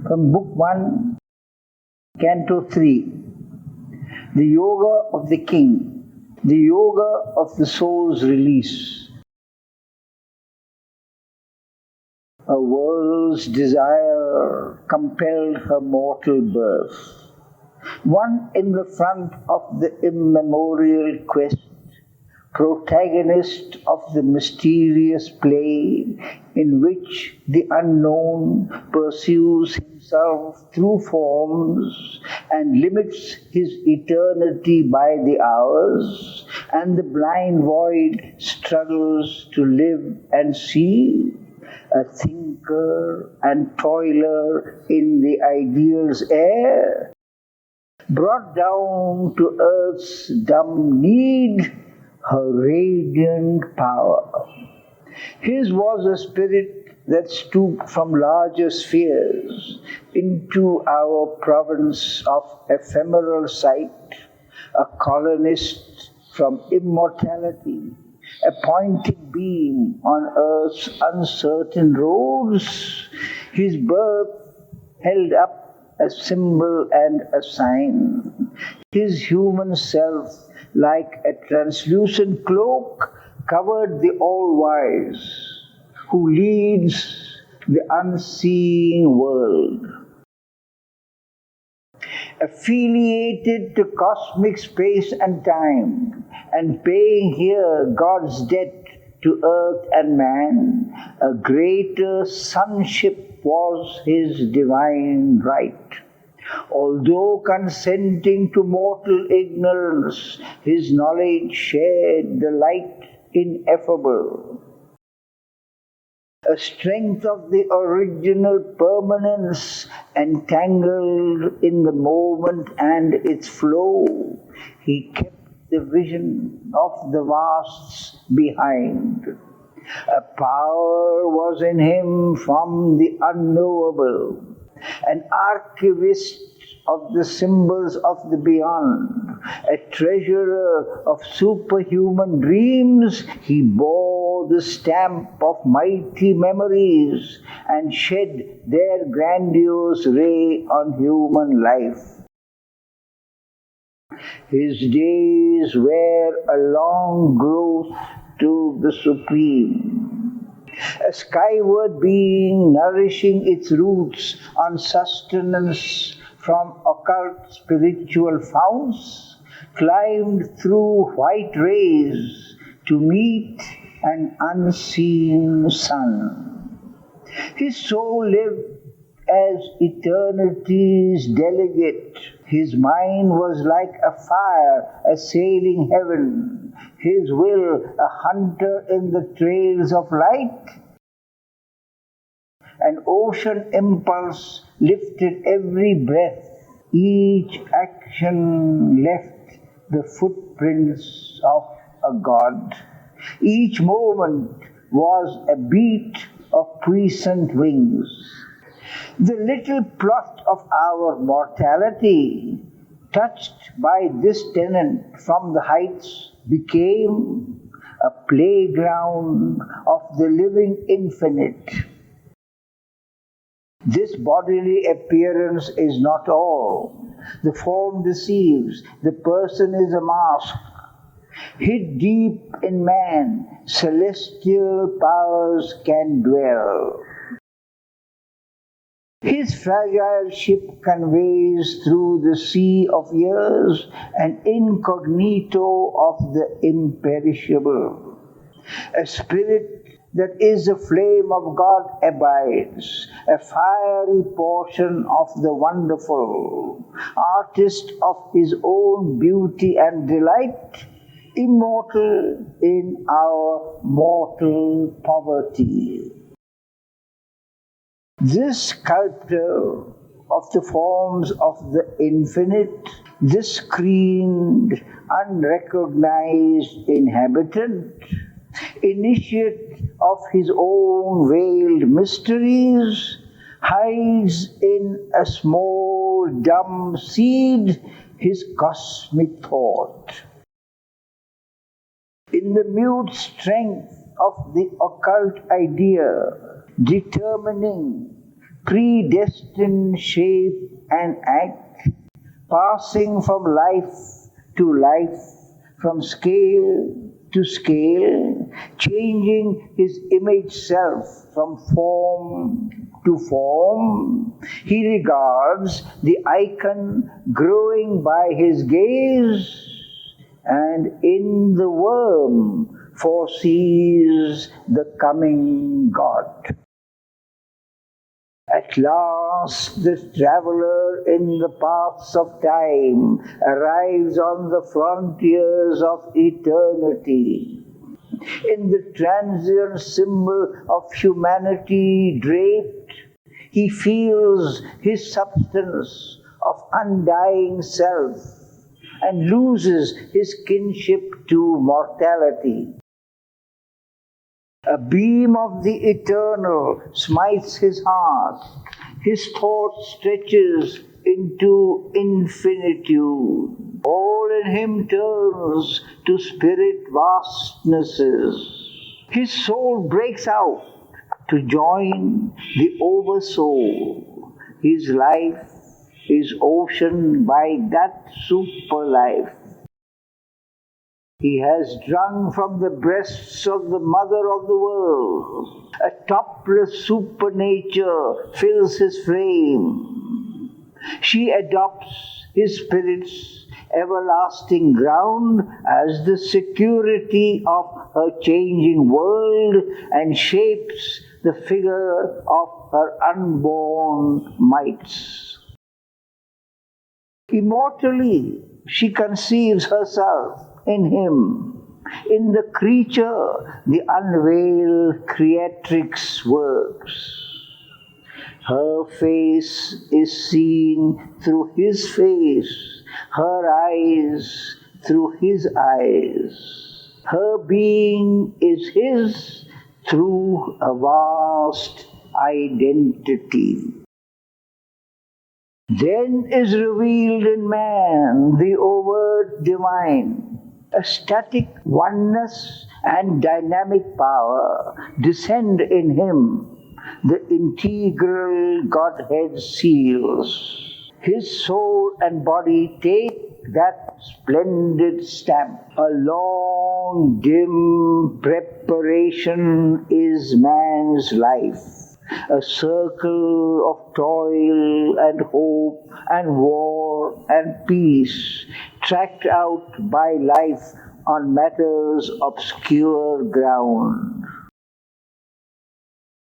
from Book 1, Canto 3, the Yoga of the King, the Yoga of the soul's release. A world's desire compelled her mortal birth. One in the front of the immemorial quest, protagonist of the mysterious play in which the unknown pursues himself through forms and limits his eternity by the hours, and the blind void struggles to live and see, a thinker and toiler in the ideal's air, brought down to earth's dumb need her radiant power. His was a spirit that stooped from larger spheres into our province of ephemeral sight, a colonist from immortality, a pointing beam on earth's uncertain roads, his birth held up a symbol and a sign, his human self, like a translucent cloak, covered the all-wise, who leads the unseeing world. Affiliated to cosmic space and time, and paying here God's debt to earth and man, a greater sonship was his divine right. Although consenting to mortal ignorance, his knowledge shared the light ineffable. A strength of the original permanence entangled in the moment and its flow, he kept the vision of the vasts behind. A power was in him from the unknowable, an archivist of the symbols of the beyond, a treasurer of superhuman dreams. He bore the stamp of mighty memories and shed their grandiose ray on human life. His days were a long growth to the supreme, a skyward being nourishing its roots on sustenance from occult spiritual founts, climbed through white rays to meet an unseen sun. His soul lived as eternity's delegate. His mind was like a fire assailing heaven, his will a hunter in the trails of light. An ocean impulse lifted every breath. Each action left the footprints of a god. Each moment was a beat of puissant wings. The little plot of our mortality, touched by this tenant from the heights, became a playground of the living infinite. This bodily appearance is not all. The form deceives. The person is a mask. Hid deep in man, celestial powers can dwell. His fragile ship conveys through the sea of years an incognito of the imperishable. A spirit that is the flame of God abides, a fiery portion of the wonderful, artist of his own beauty and delight, immortal in our mortal poverty. This sculptor of the forms of the infinite, this screened, unrecognized inhabitant, initiate of his own veiled mysteries, hides in a small dumb seed his cosmic thought. In the mute strength of the occult idea, determining, predestined shape and act, passing from life to life, from scale to scale, changing his image self from form to form. He regards the icon growing by his gaze, and in the worm foresees the coming God. At last the traveller in the paths of time arrives on the frontiers of eternity. In the transient symbol of humanity draped, he feels his substance of undying self and loses his kinship to mortality. A beam of the eternal smites his heart. His thought stretches into infinitude. All in him turns to spirit vastnesses. His soul breaks out to join the oversoul. His life is oceaned by that super life. He has drunk from the breasts of the mother of the world. A topless supernature fills his frame. She adopts his spirit's everlasting ground as the security of her changing world and shapes the figure of her unborn mites. Immortally, she conceives herself in him. In the creature, the unveiled creatrix works. Her face is seen through his face, her eyes through his eyes. Her being is his through a vast identity. Then is revealed in man the overt divine. A static oneness and dynamic power descend in him. The integral Godhead seals. His soul and body take that splendid stamp. A long, dim preparation is man's life. A circle of toil and hope and war and peace, tracked out by life on matters obscure ground.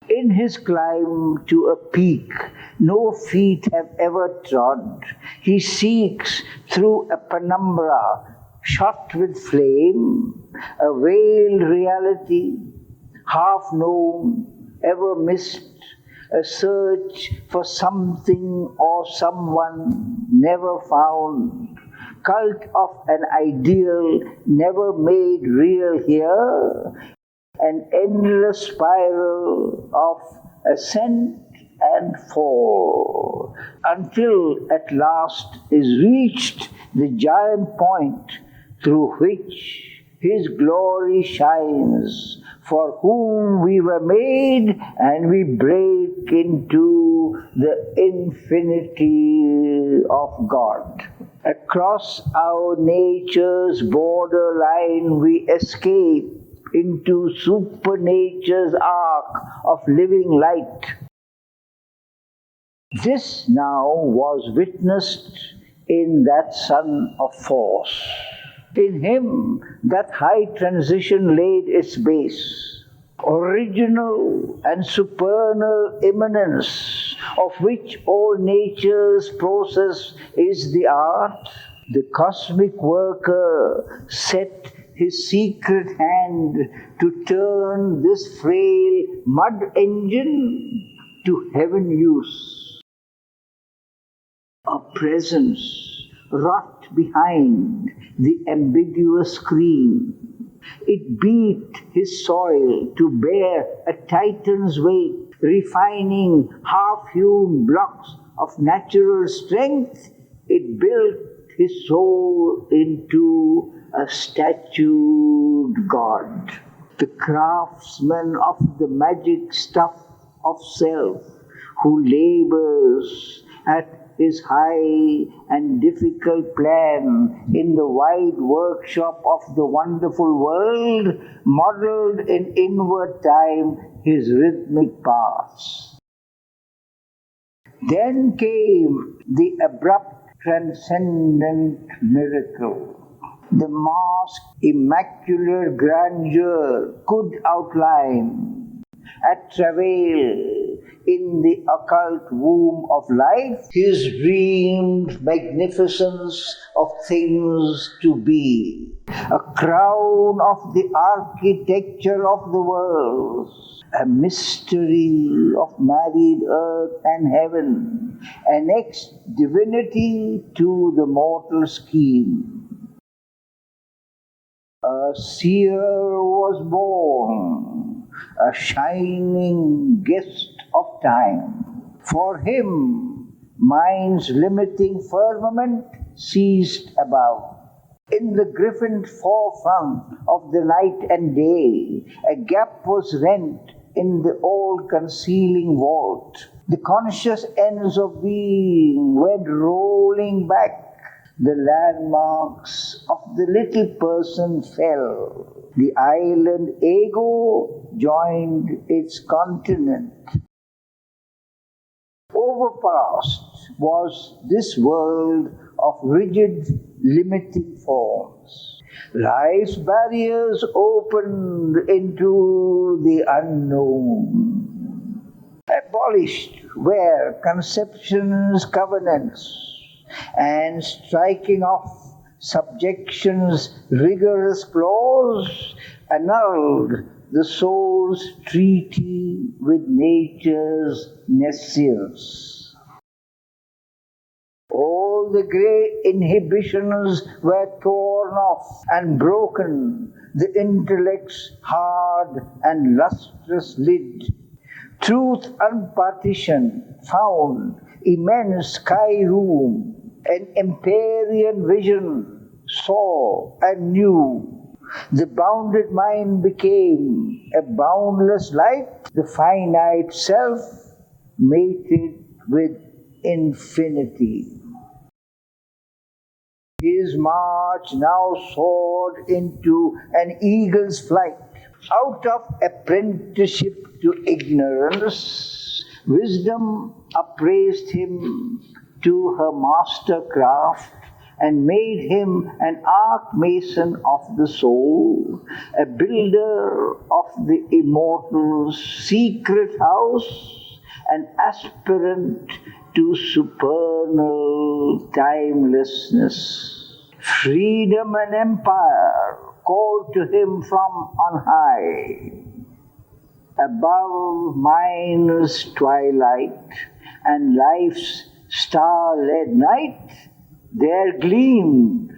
In his climb to a peak no feet have ever trod, he seeks through a penumbra shot with flame, a veiled reality, half known, ever missed, a search for something or someone never found, cult of an ideal never made real here, an endless spiral of ascent and fall, until at last is reached the giant point through which his glory shines, for whom we were made, and we break into the infinity of God. Across our nature's borderline we escape into supernature's arc of living light. This now was witnessed in that Son of Force. In him that high transition laid its base, original and supernal immanence, of which all nature's process is the art. The cosmic worker set his secret hand to turn this frail mud engine to heaven use. A presence wrought behind the ambiguous screen. It beat his soil to bear a titan's weight, refining half-hewn blocks of natural strength. It built his soul into a statued God, the craftsman of the magic stuff of self, who labors at his high and difficult plan in the wide workshop of the wonderful world, modeled in inward time his rhythmic paths. Then came the abrupt transcendent miracle. The masked immaculate grandeur could outline at travail in the occult womb of life his dreamed magnificence of things to be, a crown of the architecture of the world, a mystery of married earth and heaven, an next divinity to the mortal scheme. A seer was born, a shining guest of time. For him, mind's limiting firmament ceased above. In the griffined forefront of the night and day, a gap was rent in the old concealing vault. The conscious ends of being went rolling back. The landmarks of the little person fell. The island ego joined its continent. Overpast was this world of rigid, limiting forms. Life's barriers opened into the unknown. Abolished were conceptions, covenants, and striking off subjection's rigorous clause, annulled the soul's treaty with nature's nescience. All the grey inhibitions were torn off and broken, the intellect's hard and lustrous lid. Truth unpartitioned found immense sky room. An Empyrean vision saw and knew. The bounded mind became a boundless light. The finite self mated with infinity. His march now soared into an eagle's flight. Out of apprenticeship to ignorance, wisdom upraised him to her master craft and made him an arch-mason of the soul, a builder of the immortal's secret house, an aspirant to supernal timelessness. Freedom and empire called to him from on high. Above mind's twilight and life's star-led night, there gleamed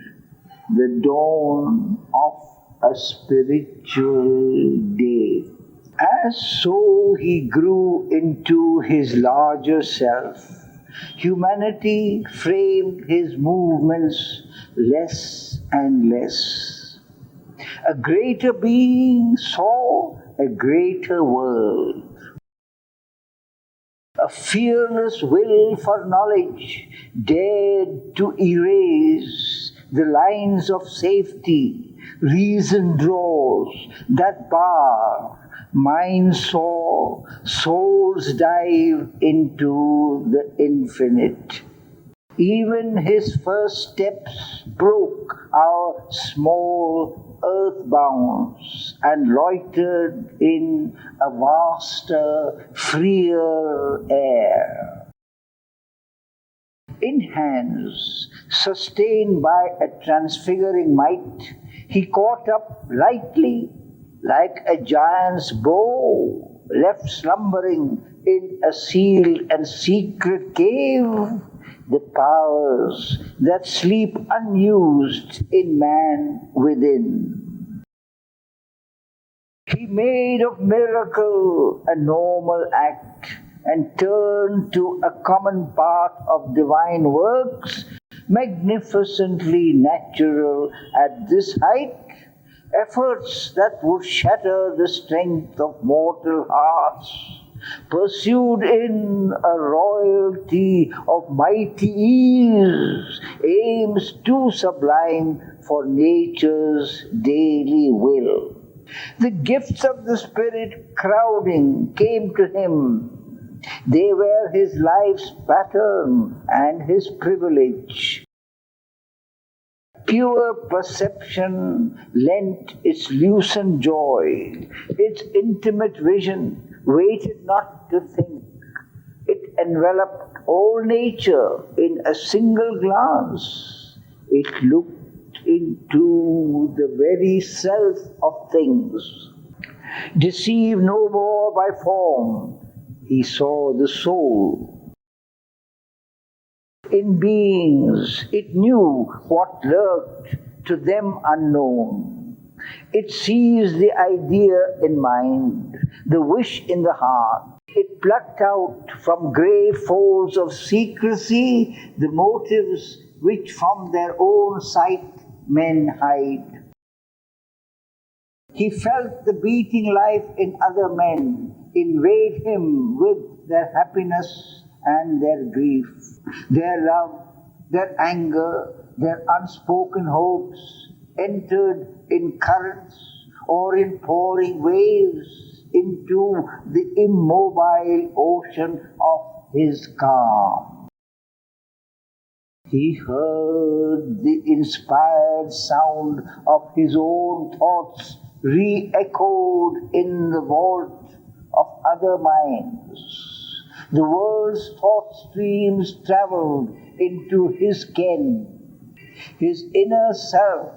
the dawn of a spiritual day. As so he grew into his larger self, humanity framed his movements less and less. A greater being saw a greater world. A fearless will for knowledge dared to erase the lines of safety reason draws that bar. Mind saw souls dive into the infinite. Even his first steps broke our small earth bounds and loitered in a vaster, freer air. In hands sustained by a transfiguring might, he caught up lightly like a giant's bow left slumbering in a sealed and secret cave, the powers that sleep unused in man within. He made of miracle a normal act and turned to a common part of divine works, magnificently natural at this height, efforts that would shatter the strength of mortal hearts, pursued in a royalty of mighty ease, aims too sublime for nature's daily will. The gifts of the Spirit crowding came to him. They were his life's pattern and his privilege. Pure perception lent its lucent joy. Its intimate vision waited not to think. It enveloped all nature in a single glance. It looked into the very self of things. Deceived no more by form, he saw the soul. In beings, it knew what lurked to them unknown. It seized the idea in mind, the wish in the heart. It plucked out from grey folds of secrecy the motives which from their own sight men hide. He felt the beating life in other men invade him with their happiness and their grief, their love, their anger, their unspoken hopes, entered in currents or in pouring waves into the immobile ocean of his calm. He heard the inspired sound of his own thoughts re-echoed in the vault of other minds. The world's thought streams travelled into his ken. His inner self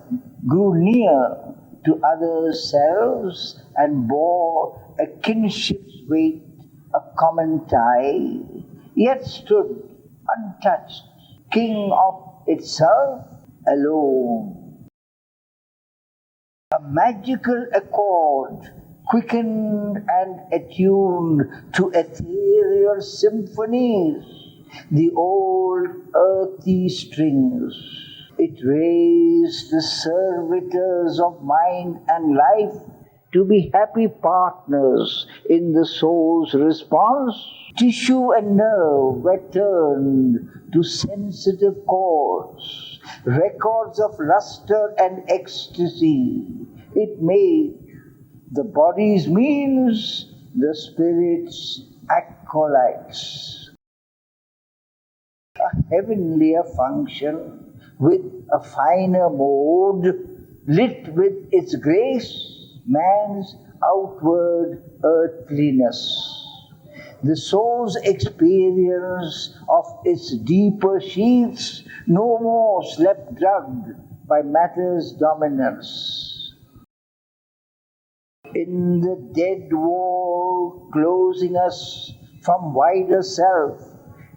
grew near to other selves and bore a kinship's weight, a common tie, yet stood untouched, king of itself alone. A magical accord, quickened and attuned to ethereal symphonies, the old earthy strings. It raised the servitors of mind and life to be happy partners in the soul's response. Tissue and nerve were turned to sensitive chords, records of luster and ecstasy. It made the body's means, the spirit's acolytes. A heavenlier function with a finer mode, lit with its grace, man's outward earthliness. The soul's experience of its deeper sheaths no more slept drugged by matter's dominance. In the dead wall closing us from wider self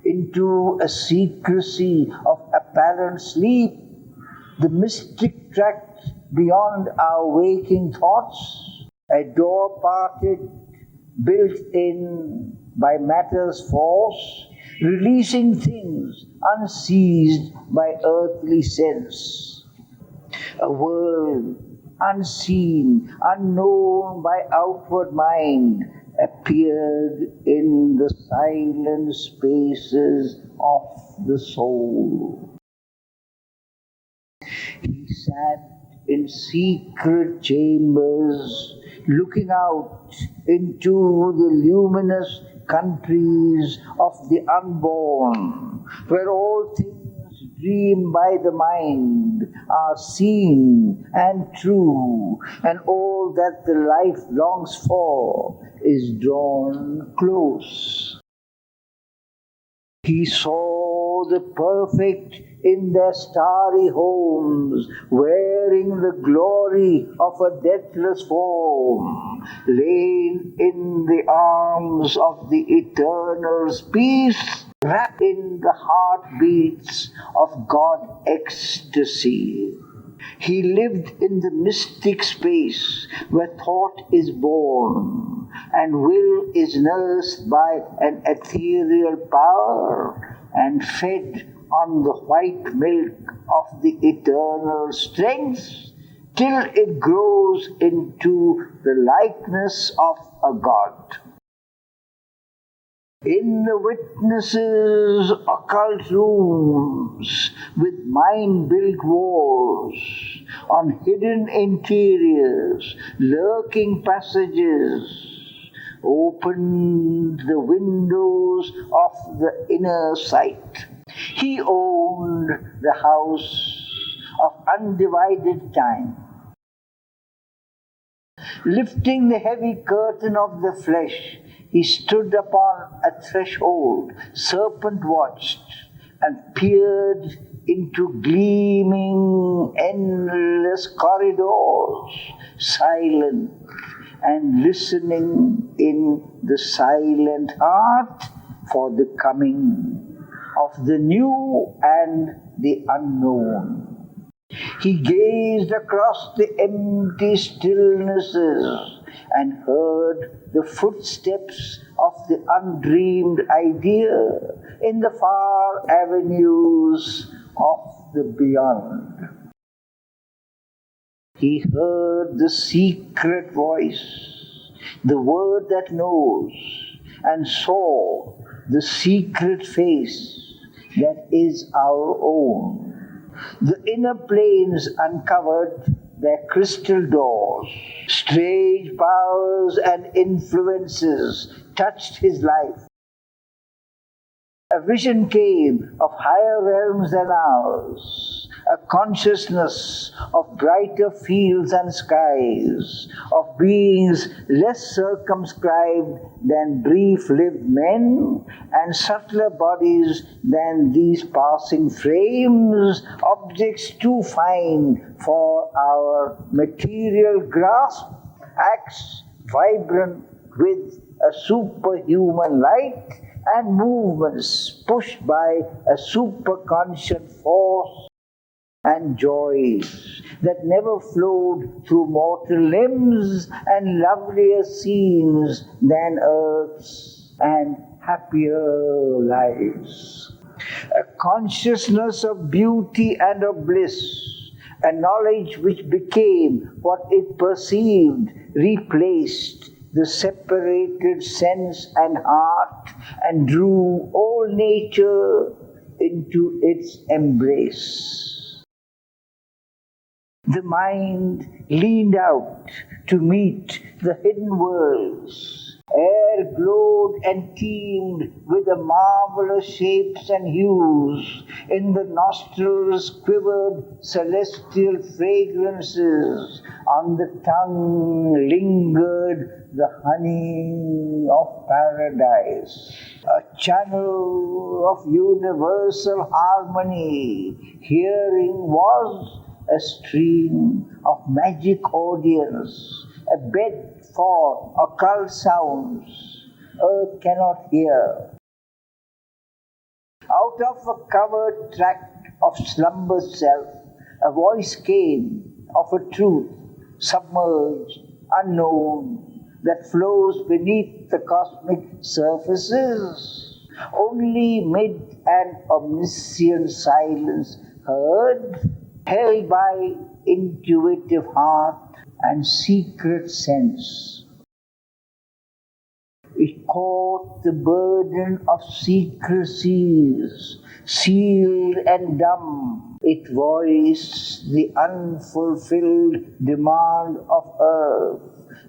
into a secrecy of apparent sleep, the mystic tract beyond our waking thoughts, a door parted, built in by matter's force, releasing things unseized by earthly sense. A world unseen, unknown by outward mind, appeared in the silent spaces of the soul. He sat in secret chambers, looking out into the luminous countries of the unborn, where all things dreamed by the mind are seen and true, and all that the life longs for is drawn close. He saw the perfect in their starry homes, wearing the glory of a deathless form, lain in the arms of the Eternal's peace, wrapped in the heartbeats of God ecstasy. He lived in the mystic space where thought is born and will is nursed by an ethereal power and fed on the white milk of the eternal strength till it grows into the likeness of a God. In the witnesses' occult rooms with mind-built walls, on hidden interiors, lurking passages, opened the windows of the inner sight. He owned the house of undivided time. Lifting the heavy curtain of the flesh, he stood upon a threshold, serpent watched, and peered into gleaming, endless corridors, silent and listening in the silent heart for the coming of the new and the unknown. He gazed across the empty stillnesses and heard the footsteps of the undreamed idea in the far avenues of the beyond. He heard the secret voice, the word that knows, and saw the secret face that is our own. The inner planes uncovered their crystal doors. Strange powers and influences touched his life. A vision came of higher realms than ours, a consciousness of brighter fields and skies, of beings less circumscribed than brief-lived men, and subtler bodies than these passing frames, objects too fine for our material grasp, acts vibrant with a superhuman light, and movements pushed by a superconscious force, and joys that never flowed through mortal limbs, and lovelier scenes than earth's, and happier lives. A consciousness of beauty and of bliss, a knowledge which became what it perceived, replaced the separated sense and heart, and drew all nature into its embrace. The mind leaned out to meet the hidden worlds. Air glowed and teemed with the marvelous shapes and hues. In the nostrils quivered celestial fragrances. On the tongue lingered the honey of paradise. A channel of universal harmony. Hearing was a stream of magic audience, a bed for occult sounds earth cannot hear. Out of a covered tract of slumber's self, a voice came of a truth submerged, unknown, that flows beneath the cosmic surfaces. Only mid an omniscient silence heard, held by intuitive heart and secret sense. It caught the burden of secrecies, sealed and dumb. It voiced the unfulfilled demand of earth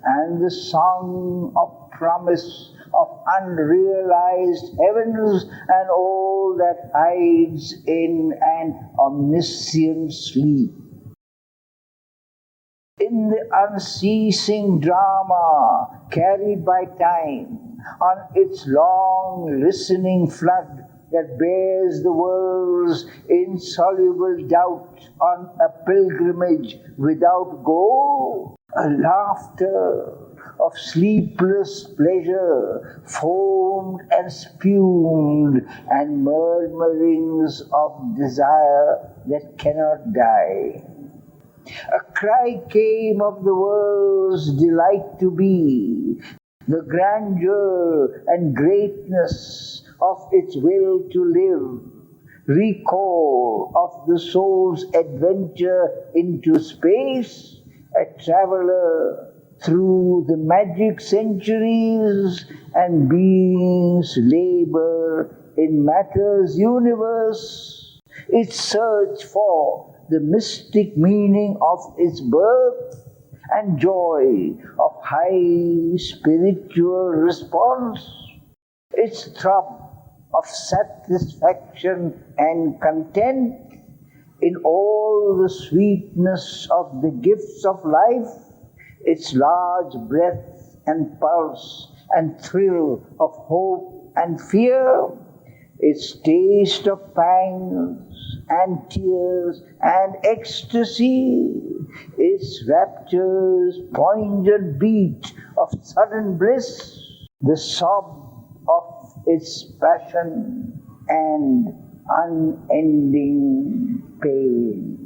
and the song of promise of unrealized heavens and all that hides in an omniscient sleep. In the unceasing drama carried by time, on its long listening flood that bears the world's insoluble doubt on a pilgrimage without goal, a laughter of sleepless pleasure foamed and spumed, and murmurings of desire that cannot die. A cry came of the world's delight to be, the grandeur and greatness of its will to live, recall of the soul's adventure into space, a traveler through the magic centuries and beings labor in matter's universe. Its search for the mystic meaning of its birth and joy of high spiritual response. Its throb of satisfaction and content in all the sweetness of the gifts of life, its large breath and pulse and thrill of hope and fear, its taste of pangs and tears and ecstasy, its rapture's poignant beat of sudden bliss, the sob of its passion and unending pain.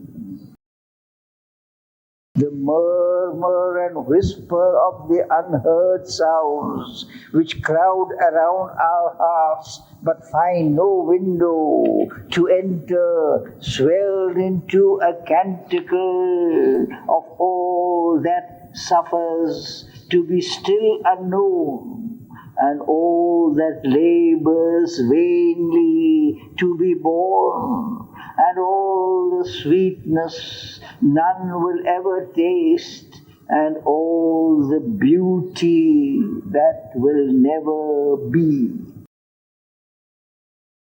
The murmur and whisper of the unheard sounds which crowd around our hearts but find no window to enter, swelled into a canticle of all that suffers to be still unknown, and all that labors vainly to be born, and all the sweetness none will ever taste, and all the beauty that will never be.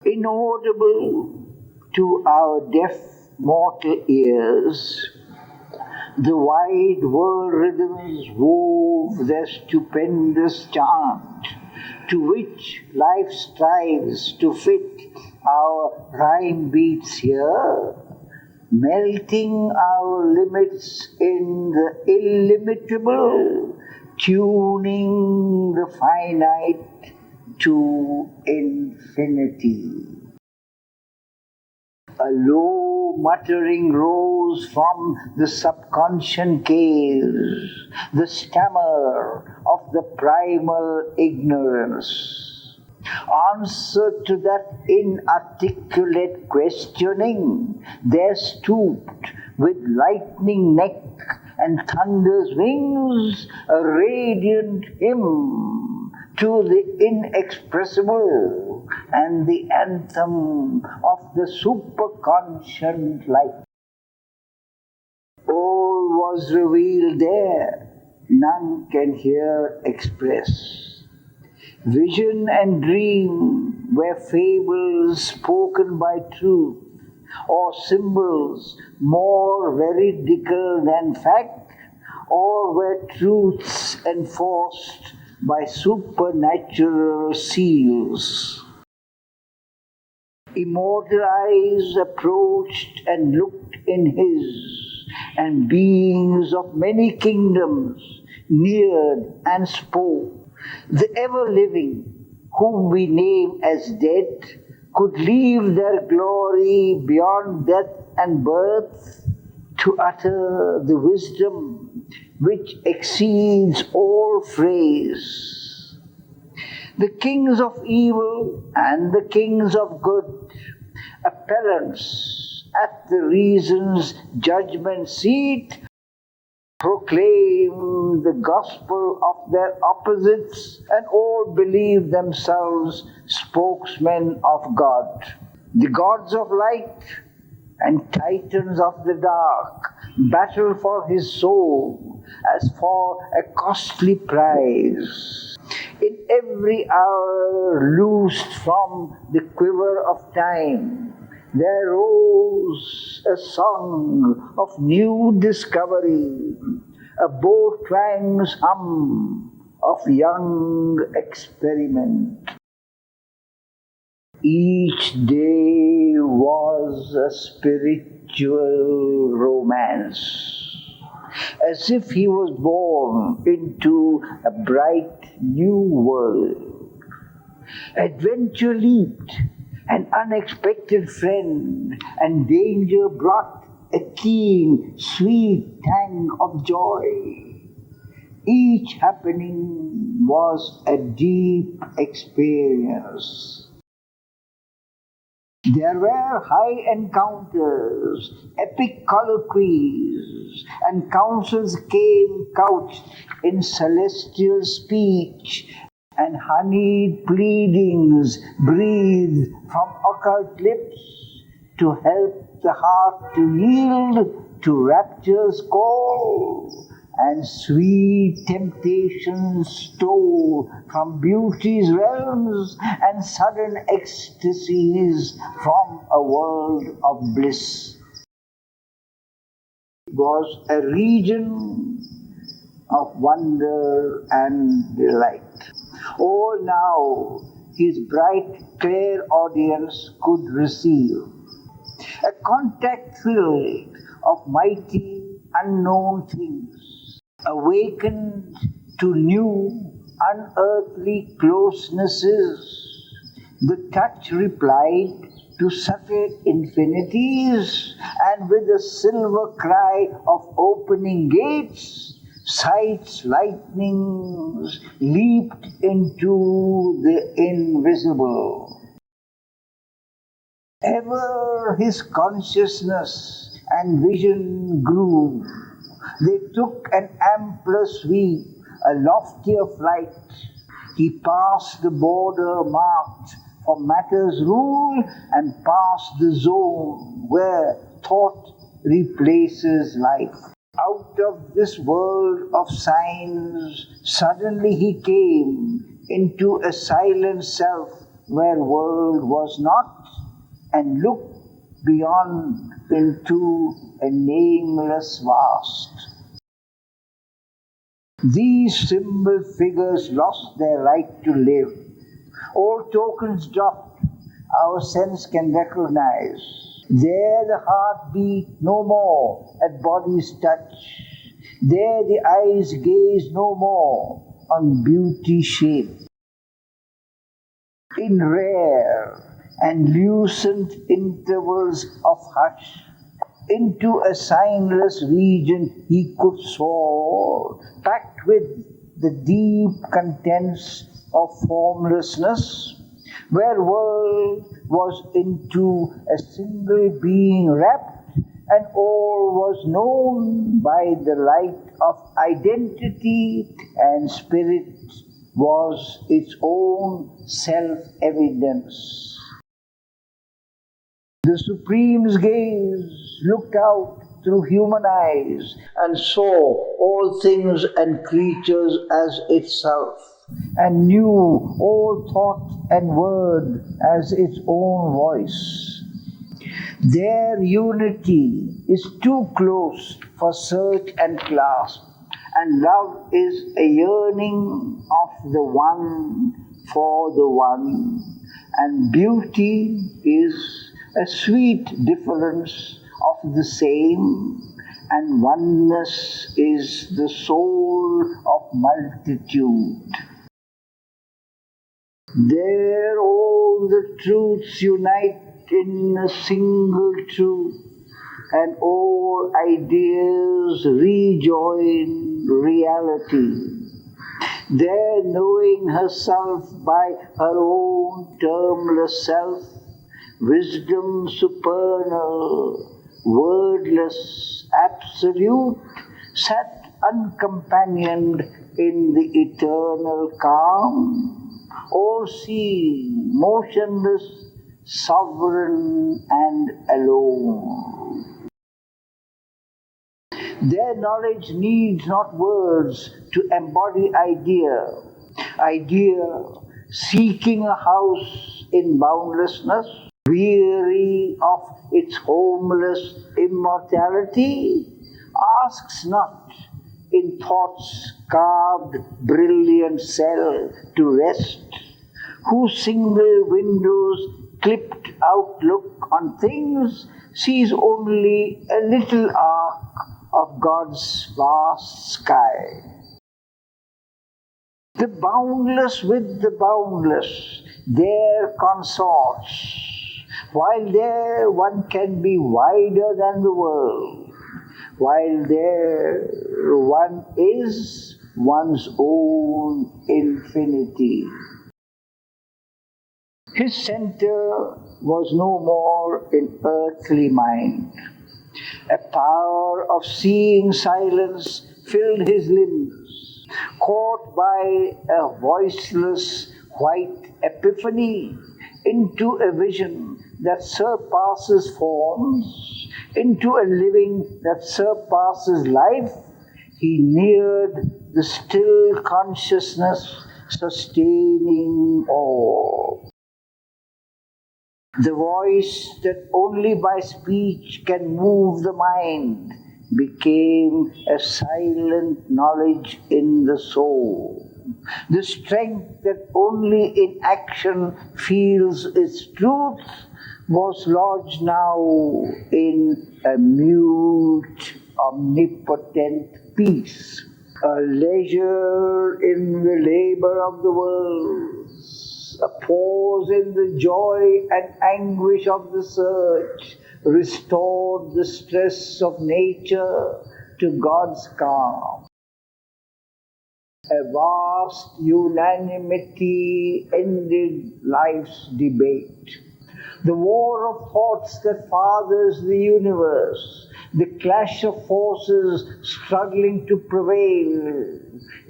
Inaudible to our deaf mortal ears, the wide world rhythms wove their stupendous chant, to which life strives to fit our rhyme beats here, melting our limits in the illimitable, tuning the finite to infinity. A low muttering rose from the subconscious caves, the stammer of the primal ignorance. Answer to that inarticulate questioning, there stooped with lightning neck and thunder's wings a radiant hymn to the inexpressible and the anthem of the superconscient light. All was revealed there, none can here express. Vision and dream were fables spoken by truth, or symbols more veridical than fact, or were truths enforced by supernatural seals. Immortal eyes approached and looked in his, and beings of many kingdoms neared and spoke. The ever-living, whom we name as dead, could leave their glory beyond death and birth to utter the wisdom which exceeds all phrase. The kings of evil and the kings of good, appellants at the reason's judgment seat, proclaim the gospel of their opposites, and all believe themselves spokesmen of God. The gods of light and titans of the dark battle for his soul as for a costly prize. In every hour loosed from the quiver of time, there rose a song of new discovery, a bow twang's hum of young experiment. Each day was a spiritual romance, as if he was born into a bright new world. Adventure leaped, an unexpected friend, and danger brought a keen, sweet tang of joy. Each happening was a deep experience. There were high encounters, epic colloquies, and councils came couched in celestial speech, and honeyed pleadings breathed from occult lips to help the heart to yield to rapture's call. And sweet temptations stole from beauty's realms, and sudden ecstasies from a world of bliss. It was a region of wonder and delight. Oh, now his bright, clear audience could receive a contact thrill of mighty, unknown things, awakened to new, unearthly closenesses. The touch replied to subtle infinities, and with a silver cry of opening gates, sight's lightnings leaped into the invisible. Ever his consciousness and vision grew. They took an ampler sweep, a loftier flight. He passed the border marked for matter's rule, and passed the zone where thought replaces life. Out of this world of signs, suddenly he came into a silent self where world was not, and looked beyond into a nameless vast. These symbol figures lost their right to live. All tokens dropped, our sense can recognize. There the heart beat no more at body's touch. There the eyes gaze no more on beauty's shape. In rare and lucent intervals of hush, into a signless region he could soar, packed with the deep contents of formlessness, where world was into a single being wrapped, and all was known by the light of identity, and spirit was its own self-evidence. The Supreme's gaze looked out through human eyes and saw all things and creatures as itself, and knew all thought and word as its own voice. Their unity is too close for search and clasp, and love is a yearning of the one for the one, and beauty is a sweet difference of the same, and oneness is the soul of multitude. There all the truths unite in a single truth, and all ideas rejoin reality. There, knowing herself by her own termless self, wisdom supernal, wordless, absolute, sat uncompanioned in the eternal calm, all-seeing, motionless, sovereign and alone. Their knowledge needs not words to embody idea seeking a house in boundlessness, weary of its homeless immortality, asks not in thought's carved brilliant cell to rest, whose single window's clipped outlook on things sees only a little arc of God's vast sky. The boundless with the boundless, their consorts, while there one can be wider than the world, while there one is one's own infinity. His center was no more in earthly mind. A power of seeing silence filled his limbs. Caught by a voiceless white epiphany into a vision that surpasses forms, into a living that surpasses life, he neared the still consciousness sustaining all. The voice that only by speech can move the mind became a silent knowledge in the soul. The strength that only in action feels its truth was lodged now in a mute, omnipotent peace. A leisure in the labor of the world, a pause in the joy and anguish of the search, restored the stress of nature to God's calm. A vast unanimity ended life's debate. The war of thoughts that fathers the universe, the clash of forces struggling to prevail,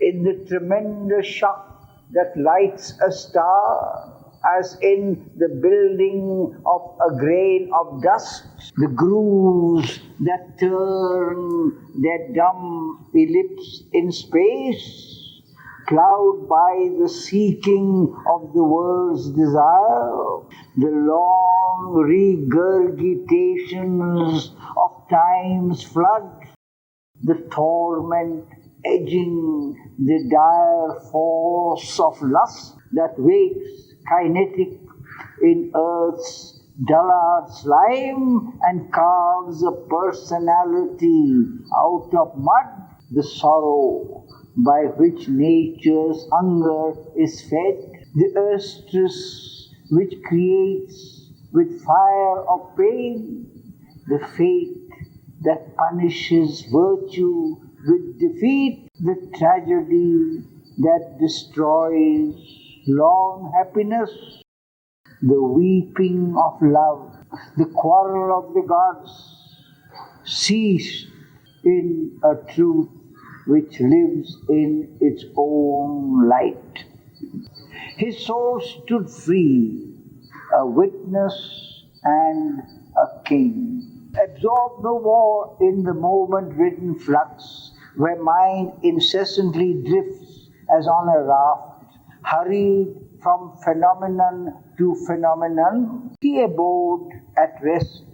in the tremendous shock that lights a star, as in the building of a grain of dust, the grooves that turn their dumb ellipse in space, plowed by the seeking of the world's desire, the long regurgitations of time's flood, the torment edging the dire force of lust that wakes kinetic in earth's dullard slime and carves a personality out of mud, the sorrow by which nature's hunger is fed, the estrus which creates with fire of pain, the fate that punishes virtue with defeat, the tragedy that destroys long happiness, the weeping of love, the quarrel of the gods, ceased in a truth which lives in its own light. His soul stood free, a witness and a king. Absorbed no more in the moment-ridden flux where mind incessantly drifts as on a raft, hurried from phenomenon to phenomenon, he abode at rest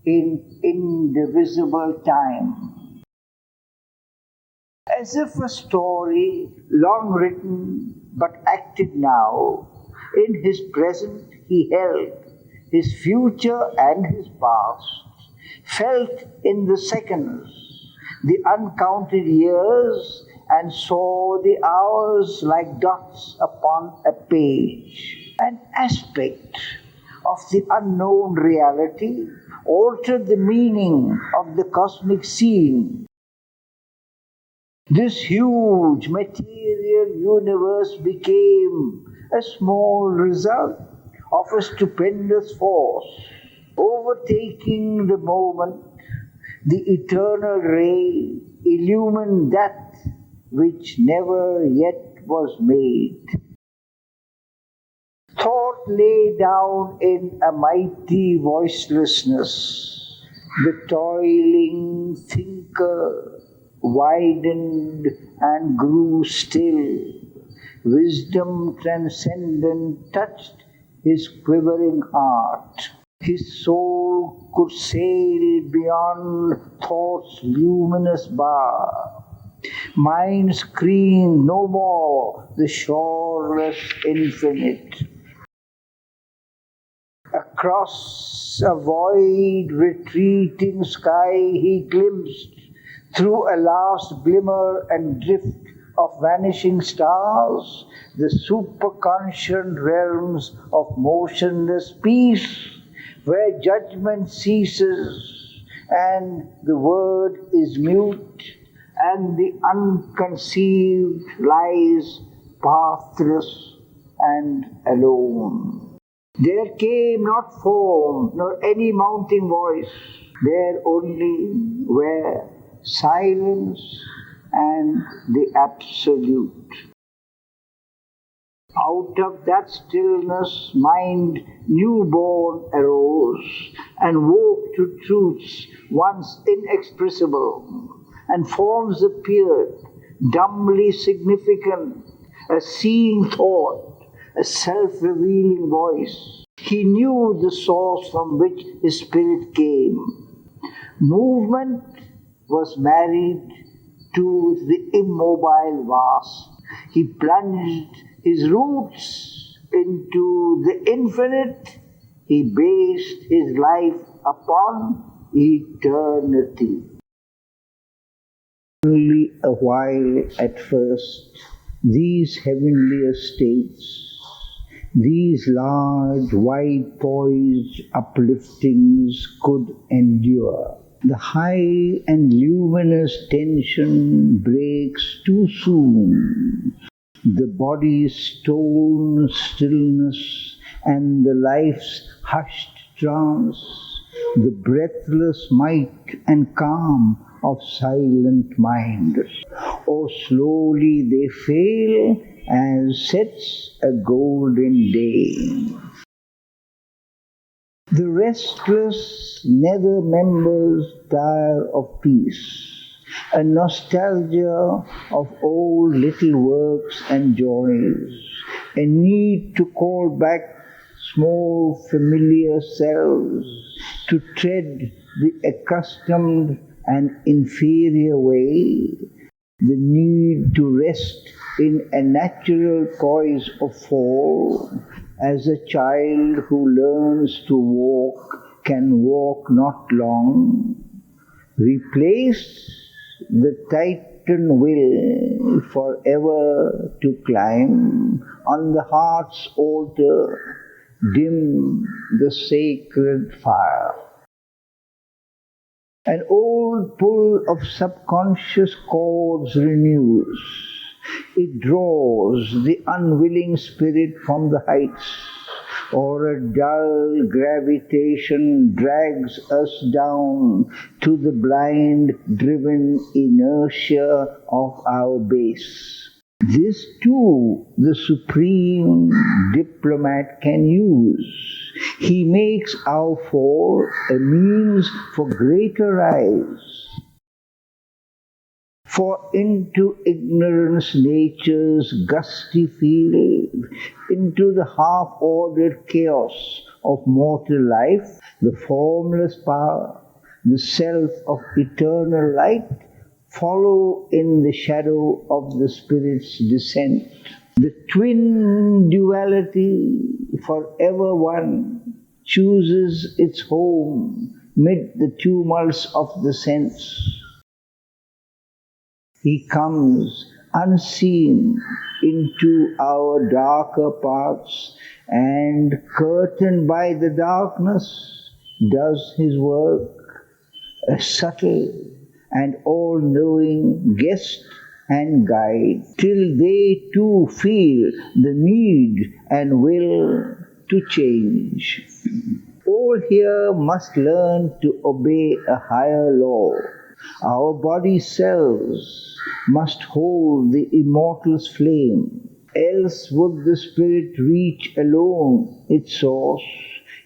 in indivisible time. As if a story long written but acted now, in his present he held his future and his past, felt in the seconds the uncounted years, and saw the hours like dots upon a page. An aspect of the unknown reality altered the meaning of the cosmic scene. This huge material universe became a small result of a stupendous force, overtaking the moment. The eternal ray illumined that which never yet was made. Thought lay down in a mighty voicelessness. The toiling thinker widened and grew still. Wisdom transcendent touched his quivering heart. His soul could sail beyond thought's luminous bar. Mind screened no more the shoreless infinite. Across a void retreating sky he glimpsed, through a last glimmer and drift of vanishing stars, the superconscient realms of motionless peace, where judgment ceases and the word is mute, and the unconceived lies pathless and alone. There came not foam nor any mounting voice. There only were silence and the Absolute. Out of that stillness, mind newborn arose and woke to truths once inexpressible, and forms appeared, dumbly significant, a seeing thought, a self-revealing voice. He knew the source from which his spirit came. Movement was married to the immobile vast. He plunged his roots into the infinite. He based his life upon eternity. Only a while at first, these heavenlier states, these large, wide-poised upliftings could endure. The high and luminous tension breaks too soon. The body's stone stillness and the life's hushed trance, the breathless might and calm of silent mind. Or slowly they fail as sets a golden day. The restless nether members tire of peace, a nostalgia of old little works and joys, a need to call back small familiar selves, to tread the accustomed and inferior way, the need to rest in a natural poise of fall, as a child who learns to walk can walk not long. Replace the titan will forever to climb on the heart's altar, dim the sacred fire. An old pull of subconscious chords renews. It draws the unwilling spirit from the heights, or a dull gravitation drags us down to the blind driven inertia of our base. This too the supreme diplomat can use. He makes our fall a means for greater rise. For into ignorance nature's gusty field, into the half-ordered chaos of mortal life, the formless power, the self of eternal light, follow in the shadow of the Spirit's descent. The twin duality, forever one, chooses its home mid the tumults of the sense. He comes unseen into our darker parts, and curtained by the darkness does his work, a subtle and all-knowing guest and guide, till they too feel the need and will to change. All here must learn to obey a higher law. Our body selves must hold the immortal's flame, else would the spirit reach alone its source,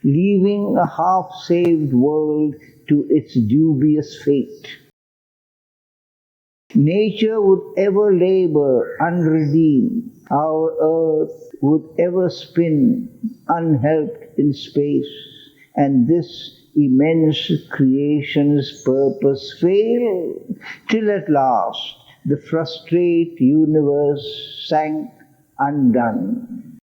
leaving a half-saved world to its dubious fate. Nature would ever labor unredeemed, our earth would ever spin unhelped in space, and this immense creation's purpose fail, till at last the frustrate universe sank undone.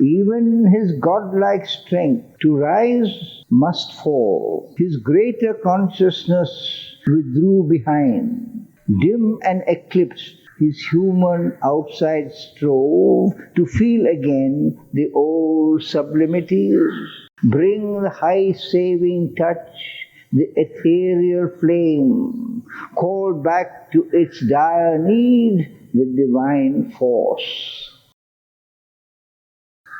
Even his godlike strength to rise must fall. His greater consciousness withdrew behind. Dim and eclipsed, his human outside strove to feel again the old sublimities, bring the high saving touch, the ethereal flame, call back to its dire need the divine force.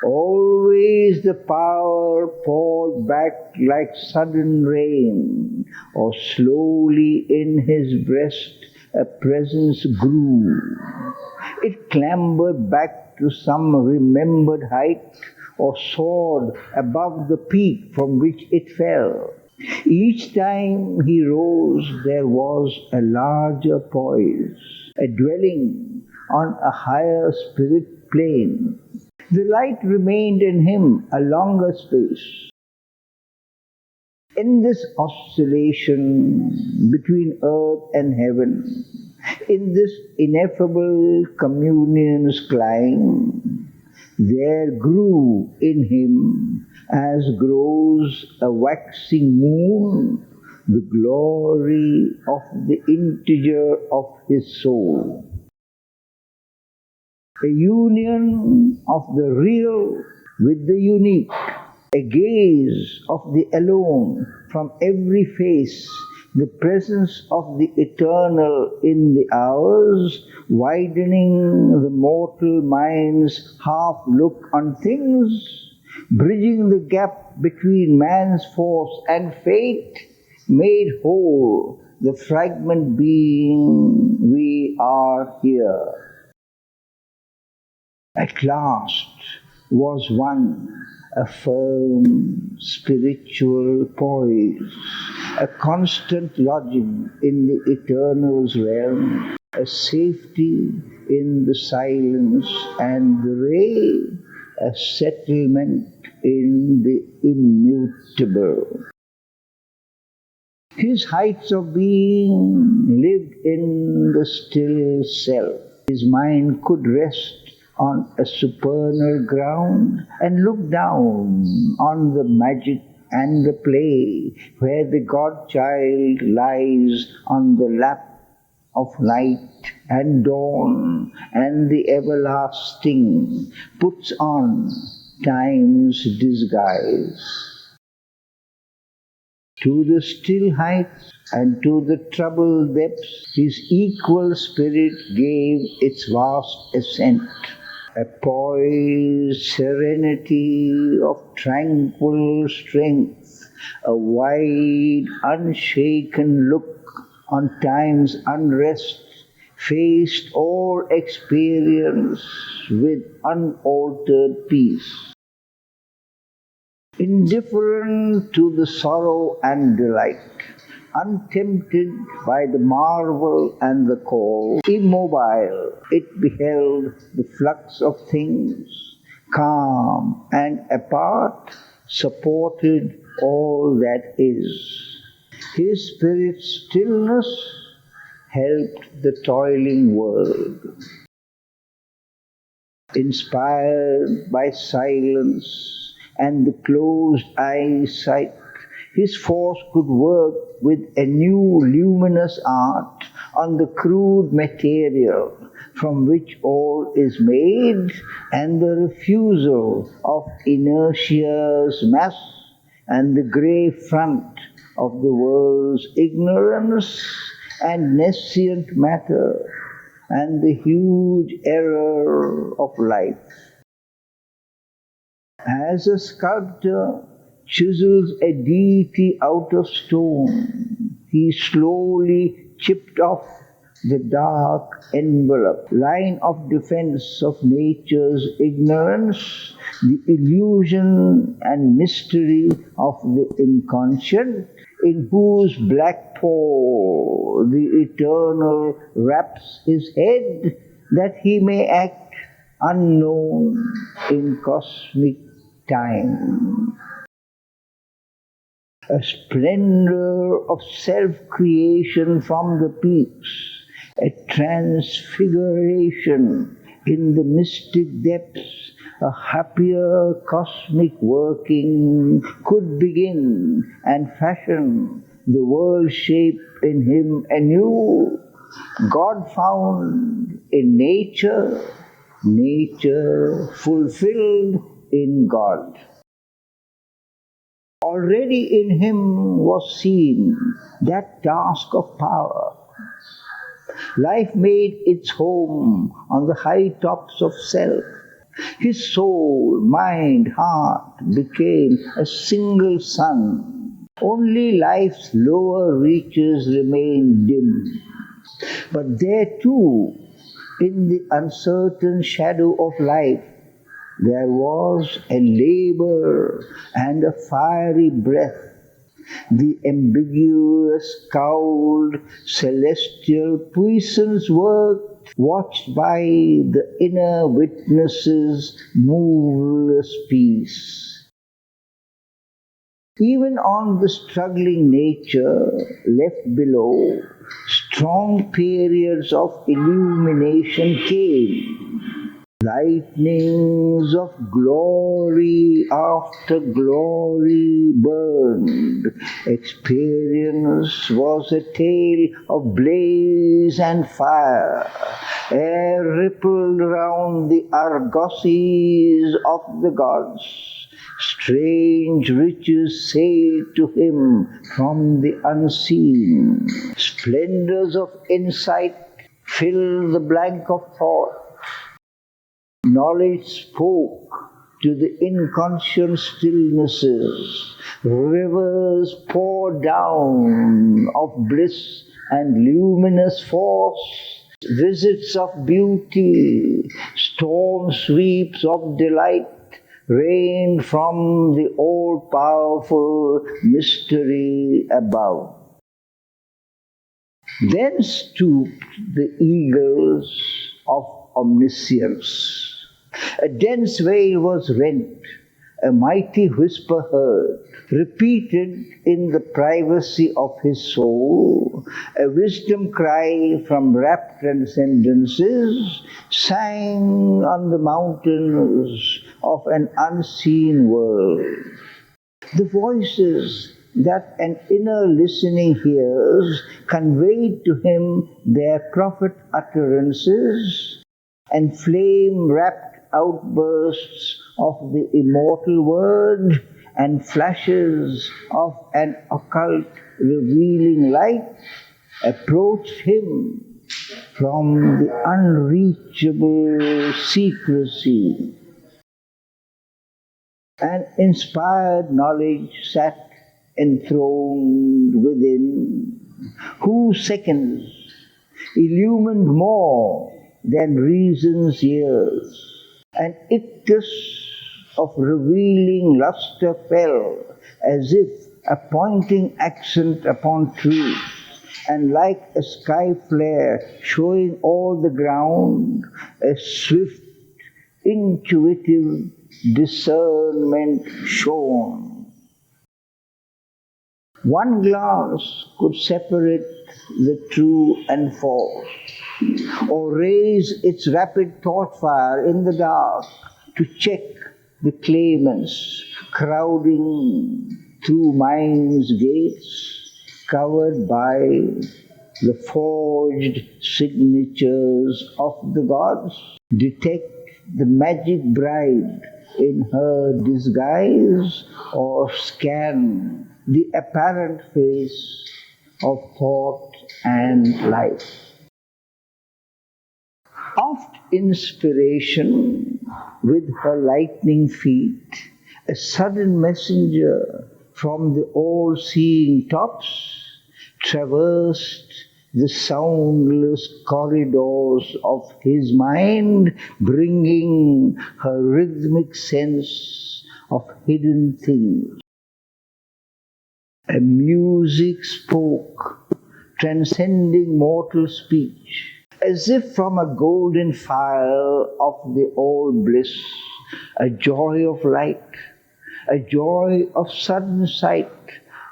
Always the power poured back like sudden rain, or slowly in his breast a presence grew. It clambered back to some remembered height, or soared above the peak from which it fell. Each time he rose, there was a larger poise, a dwelling on a higher spirit plane. The light remained in him a longer space. In this oscillation between earth and heaven, in this ineffable communion's climb, there grew in him, as grows a waxing moon, the glory of the integer of his soul. A union of the real with the unique, a gaze of the alone from every face, the presence of the eternal in the hours, widening the mortal mind's half look on things, bridging the gap between man's force and fate, made whole the fragment being we are here. At last was won a firm spiritual poise, a constant lodging in the eternal's realm, a safety in the silence and the ray, a settlement in the immutable. His heights of being lived in the still self. His mind could rest on a supernal ground and look down on the magic and the play where the God-child lies on the lap of night and dawn, and the everlasting puts on time's disguise. To the still heights and to the troubled depths his equal spirit gave its vast ascent. A poised serenity of tranquil strength, a wide, unshaken look on time's unrest, faced all experience with unaltered peace. Indifferent to the sorrow and delight, untempted by the marvel and the call, immobile, it beheld the flux of things, calm and apart, supported all that is. His spirit's stillness helped the toiling world. Inspired by silence and the closed eyesight, his force could work with a new luminous art on the crude material from which all is made, and the refusal of inertia's mass and the grey front of the world's ignorance and nescient matter and the huge error of life. As a sculptor chisels a deity out of stone, he slowly chipped off the dark envelope, line of defense of nature's ignorance, the illusion and mystery of the inconscient, in whose black pall the eternal wraps his head, that he may act unknown in cosmic time. A splendor of self-creation from the peaks, a transfiguration in the mystic depths, a happier cosmic working could begin and fashion the world shape in him anew. God found in nature, nature fulfilled in God. Already in him was seen that task of power. Life made its home on the high tops of self, His soul, mind, heart became a single sun. Only life's lower reaches remained dim. But there too, in the uncertain shadow of life, there was a labor and a fiery breath, the ambiguous, cowled, celestial puissance worked, watched by the inner witnesses' moveless peace. Even on the struggling nature left below, strong periods of illumination came. Lightnings of glory after glory burned. Experience was a tale of blaze and fire. Air rippled round the argosies of the gods. Strange riches sailed to him from the unseen. Splendors of insight filled the blank of thought. Knowledge spoke to the inconscient stillnesses. Rivers poured down of bliss and luminous force. Visits of beauty, storm sweeps of delight rained from the all-powerful mystery above. Then stooped the eagles of omniscience. A dense veil was rent, a mighty whisper heard, repeated in the privacy of his soul, a wisdom cry from rapt transcendences, sang on the mountains of an unseen world. The voices that an inner listening hears conveyed to him their prophet utterances and flame-wrapped outbursts of the immortal word and flashes of an occult revealing light approached him from the unreachable secrecy. An inspired knowledge sat enthroned within, whose seconds illumined more than reason's years. An ictus of revealing luster fell, as if a pointing accent upon truth, and like a sky flare showing all the ground, a swift, intuitive discernment shone. One glance could separate the true and false, or raise its rapid thought fire in the dark to check the claimants crowding through mind's gates, covered by the forged signatures of the gods, detect the magic bride in her disguise, or scan the apparent face of thought and life. Oft inspiration with her lightning feet, a sudden messenger from the all-seeing tops, traversed the soundless corridors of his mind, bringing her rhythmic sense of hidden things. A music spoke, transcending mortal speech, as if from a golden fire of the all bliss, a joy of light, a joy of sudden sight,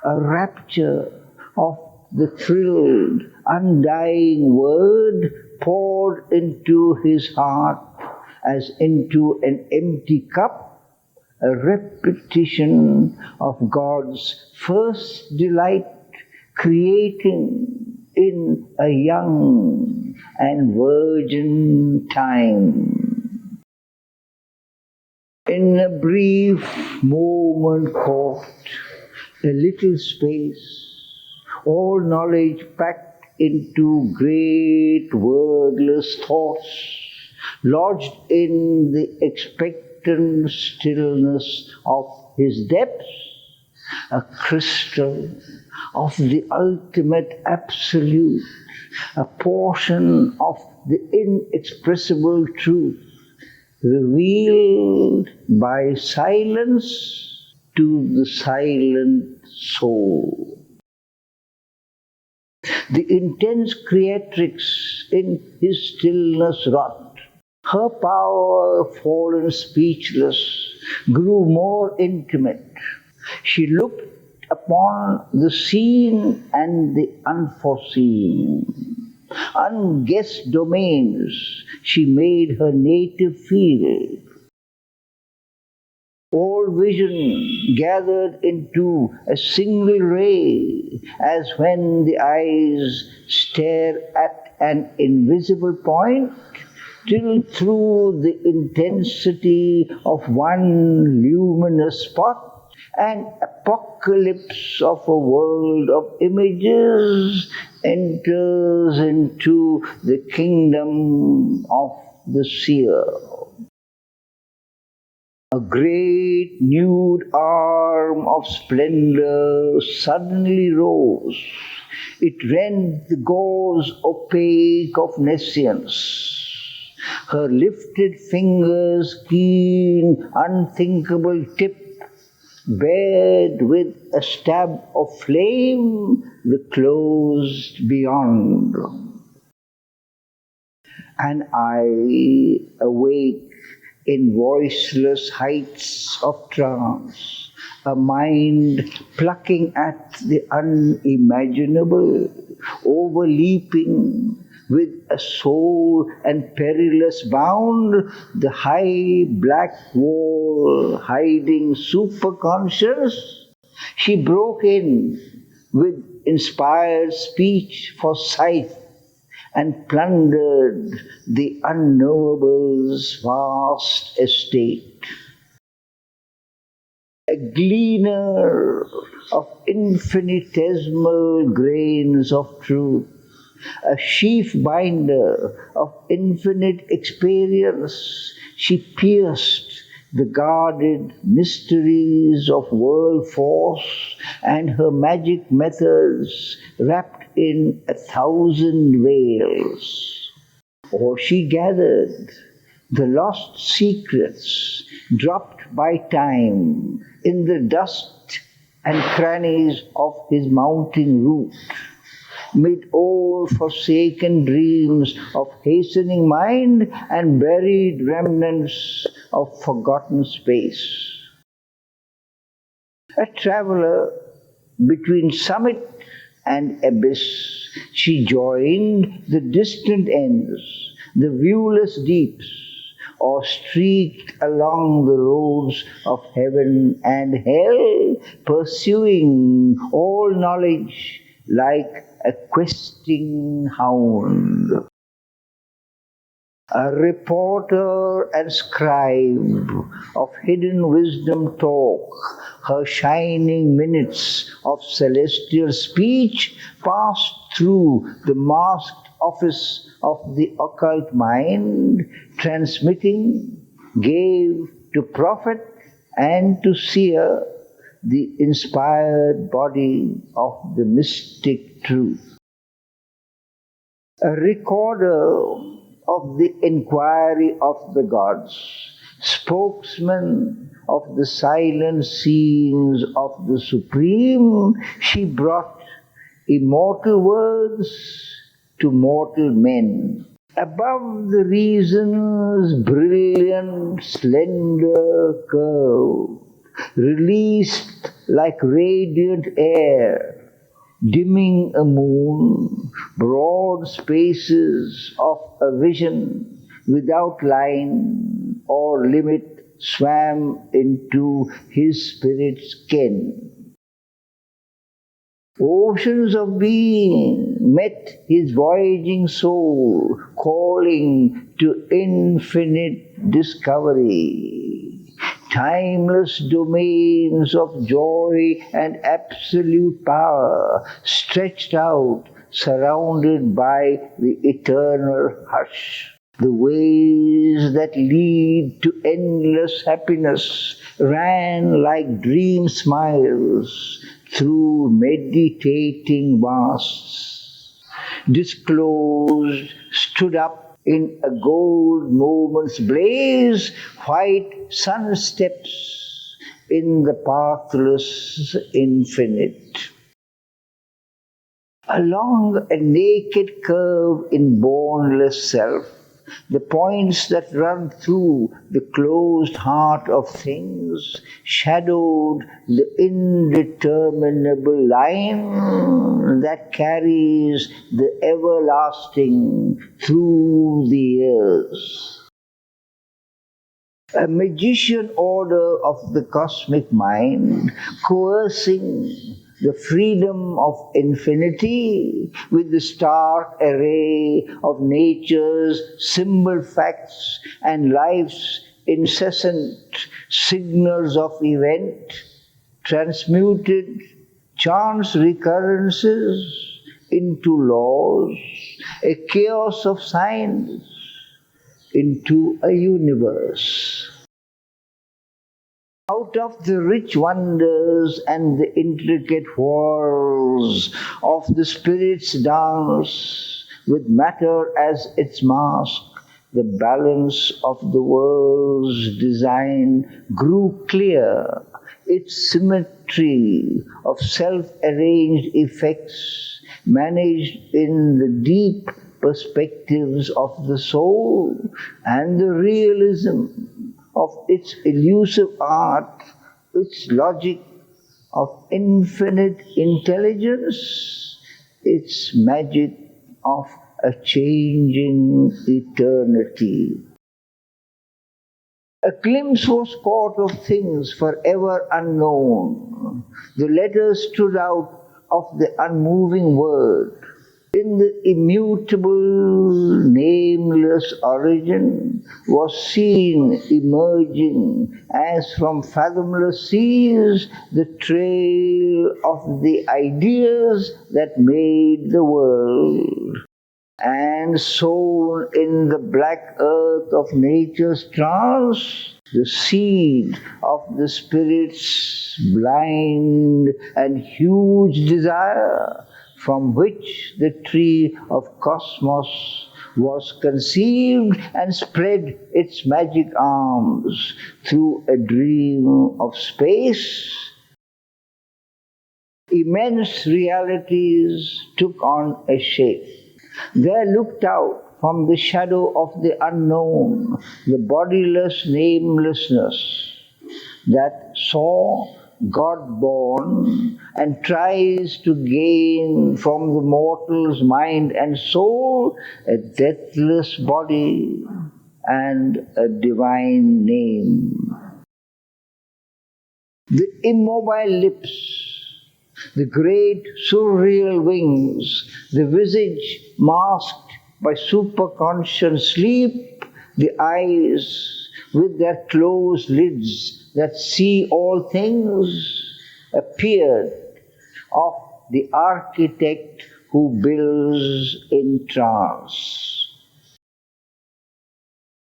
a rapture of the thrilled, undying word poured into his heart as into an empty cup, a repetition of God's first delight, creating in a young and virgin time. In a brief moment caught, a little space, all knowledge packed into great wordless thoughts, lodged in the expectant stillness of his depths, a crystal of the ultimate absolute, a portion of the inexpressible truth, revealed by silence to the silent soul. The intense creatrix in his stillness wrought. Her power, fallen speechless, grew more intimate. She looked upon the seen and the unforeseen. Unguessed domains she made her native field. All vision gathered into a single ray, as when the eyes stare at an invisible point, till through the intensity of one luminous spot, an apocalypse of a world of images enters into the kingdom of the seer. A great nude arm of splendor suddenly rose. It rent the gauze opaque of nescience. Her lifted fingers' keen, unthinkable tip bared with a stab of flame the closed beyond. And I awake in voiceless heights of trance, a mind plucking at the unimaginable, overleaping with a soul and perilous bound the high black wall hiding superconscious. She broke in with inspired speech for sight and plundered the unknowable's vast estate. A gleaner of infinitesimal grains of truth, a sheaf binder of infinite experience, she pierced the guarded mysteries of world force and her magic methods wrapped in 1,000 veils. Or she gathered the lost secrets dropped by time in the dust and crannies of his mounting route, mid all forsaken dreams of hastening mind and buried remnants of forgotten space. A traveler between summit and abyss, she joined the distant ends, the viewless deeps, or streaked along the roads of heaven and hell, pursuing all knowledge like a questing hound. A reporter and scribe of hidden wisdom talk, her shining minutes of celestial speech passed through the masked office of the occult mind, transmitting, gave to prophet and to seer the inspired body of the mystic truth. A recorder of the inquiry of the gods, spokesman of the silent seeings of the Supreme, she brought immortal words to mortal men. Above the reason's brilliant, slender curve, released like radiant air, dimming a moon, broad spaces of a vision without line or limit swam into his spirit's ken. Oceans of being met his voyaging soul, calling to infinite discovery. Timeless domains of joy and absolute power stretched out, surrounded by the eternal hush. The ways that lead to endless happiness ran like dream smiles through meditating vasts. Disclosed, stood up in a gold moment's blaze, white sun steps in the pathless infinite. Along a naked curve in boundless self, the points that run through the closed heart of things shadowed the indeterminable line that carries the everlasting through the years. A magician order of the cosmic mind, coercing the freedom of infinity with the stark array of nature's symbol facts and life's incessant signals of event, transmuted chance recurrences into laws, a chaos of signs into a universe. Out of the rich wonders and the intricate whirls of the spirit's dance, with matter as its mask, the balance of the world's design grew clear, its symmetry of self-arranged effects managed in the deep perspectives of the soul and the realism of its elusive art, its logic of infinite intelligence, its magic of a changing eternity. A glimpse was caught of things forever unknown. The letters stood out of the unmoving word. In the immutable, nameless origin was seen emerging as from fathomless seas the trail of the ideas that made the world. And sown in the black earth of nature's trance, the seed of the spirit's blind and huge desire, from which the tree of cosmos was conceived and spread its magic arms through a dream of space. Immense realities took on a shape. There looked out from the shadow of the unknown, the bodiless namelessness that saw God born and tries to gain from the mortal's mind and soul a deathless body and a divine name. The immobile lips, the great surreal wings, the visage masked by superconscious sleep, the eyes with their closed lids that see all things, appeared of the architect who builds in trance.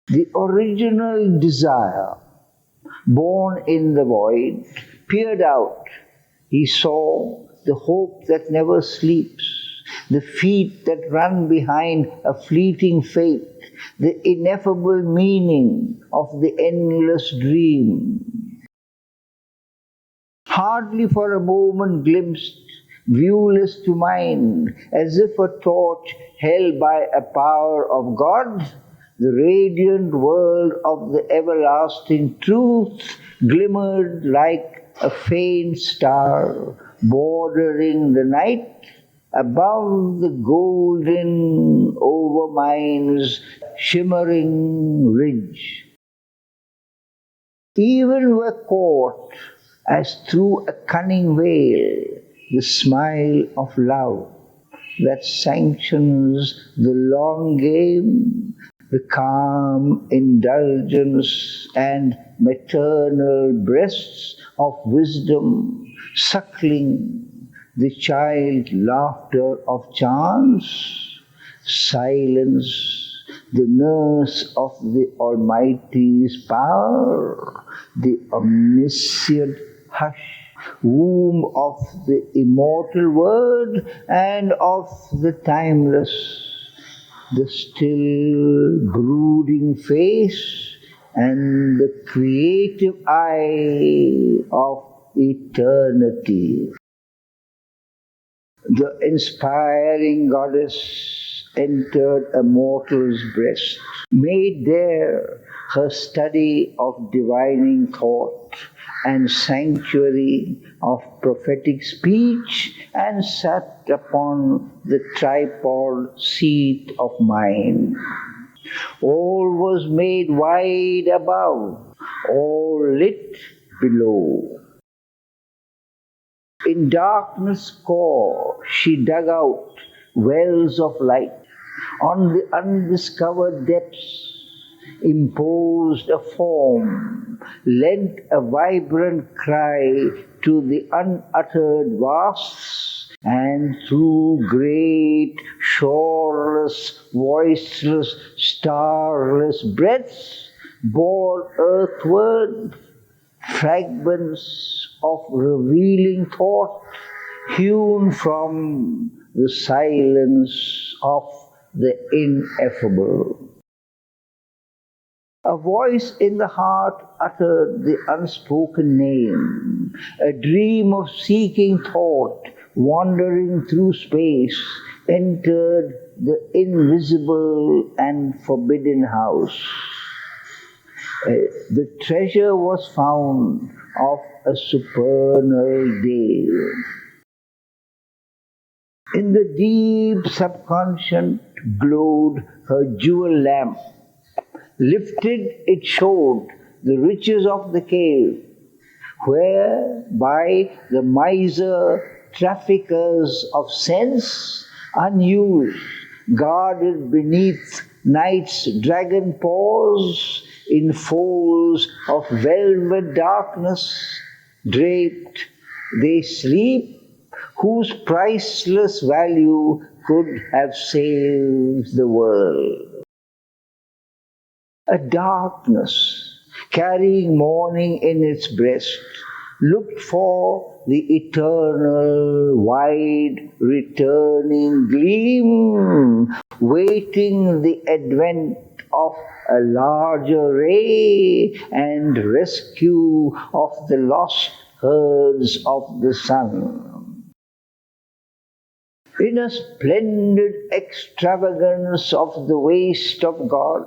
The original desire, born in the void, peered out. He saw the hope that never sleeps, the feet that run behind a fleeting faith, the ineffable meaning of the endless dream. Hardly for a moment glimpsed, viewless to mind, as if a torch held by a power of God, the radiant world of the everlasting truth glimmered like a faint star bordering the night above the golden overmine's shimmering ridge. Even were caught as through a cunning veil the smile of love that sanctions the long game, the calm indulgence and maternal breasts of wisdom suckling the child laughter of chance, silence the nurse of the Almighty's power, the omniscient hush, womb of the immortal Word and of the timeless, the still brooding face and the creative eye of eternity. The inspiring goddess entered a mortal's breast, made there her study of divining thought and sanctuary of prophetic speech, and sat upon the tripod seat of mind. All was made wide above, all lit below. In darkness core she dug out wells of light. On the undiscovered depths imposed a form, lent a vibrant cry to the unuttered vasts, and through great, shoreless, voiceless, starless breadths bore earthward fragments of revealing thought, hewn from the silence of the ineffable. A voice in the heart uttered the unspoken name, a dream of seeking thought, wandering through space, entered the invisible and forbidden house. The treasure was found of a supernal day. In the deep subconscious glowed her jewel lamp. Lifted, it showed the riches of the cave, where by the miser traffickers of sense, unused, guarded beneath night's dragon paws, in folds of velvet darkness, draped, they sleep, whose priceless value could have saved the world. A darkness, carrying morning in its breast, looked for the eternal, wide, returning gleam, waiting the advent of a larger ray and rescue of the lost herds of the sun. In a splendid extravagance of the waste of God,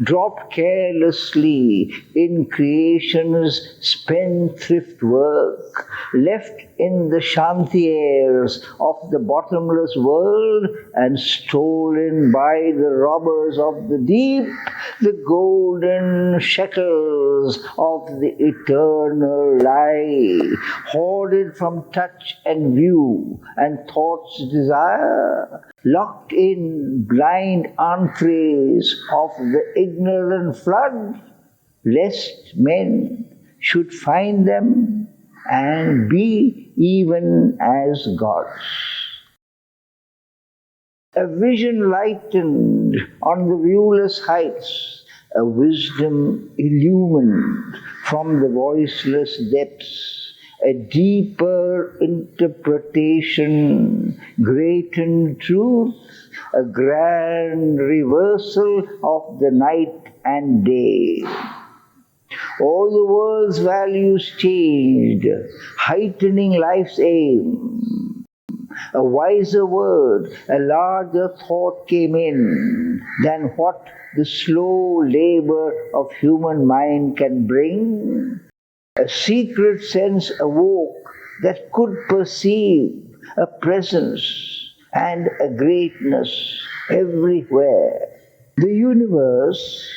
dropped carelessly in creation's spendthrift work, left in the shanty airs of the bottomless world, and stolen by the robbers of the deep, the golden shekels of the eternal lie, hoarded from touch and view and thought's desire, locked in blind entrees of the ignorant flood, lest men should find them and be even as gods. A vision lightened on the viewless heights, a wisdom illumined from the voiceless depths, a deeper interpretation, greatened truth, a grand reversal of the night and day. All the world's values changed, heightening life's aim. A wiser word, a larger thought came in than what the slow labor of human mind can bring. A secret sense awoke that could perceive a presence and a greatness everywhere. The universe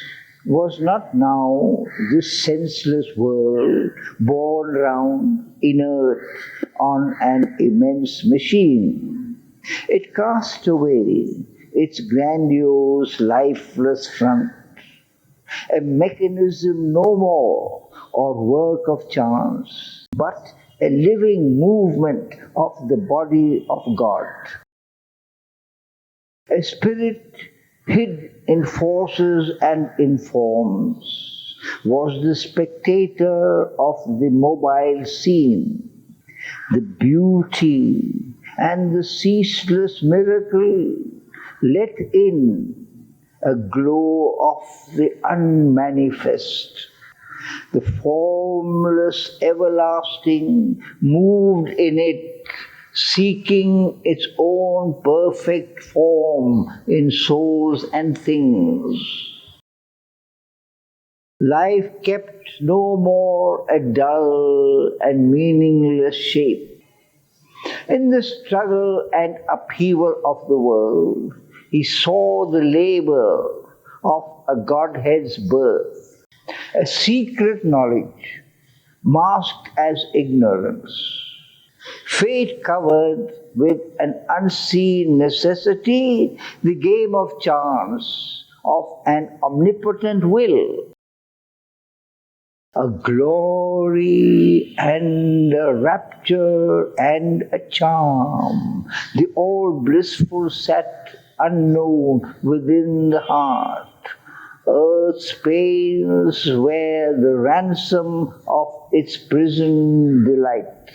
was not now this senseless world borne round inert on an immense machine. It cast away its grandiose, lifeless front, a mechanism no more or work of chance, but a living movement of the body of God. A spirit hid in forces and in forms, was the spectator of the mobile scene, the beauty and the ceaseless miracle let in a glow of the unmanifest. The formless everlasting moved in it, seeking its own perfect form in souls and things. Life kept no more a dull and meaningless shape. In the struggle and upheaval of the world, he saw the labor of a Godhead's birth, a secret knowledge masked as ignorance, fate covered with an unseen necessity, the game of chance of an omnipotent will. A glory and a rapture and a charm, the all blissful sat unknown within the heart. Earth's pains were the ransom of its prison delight.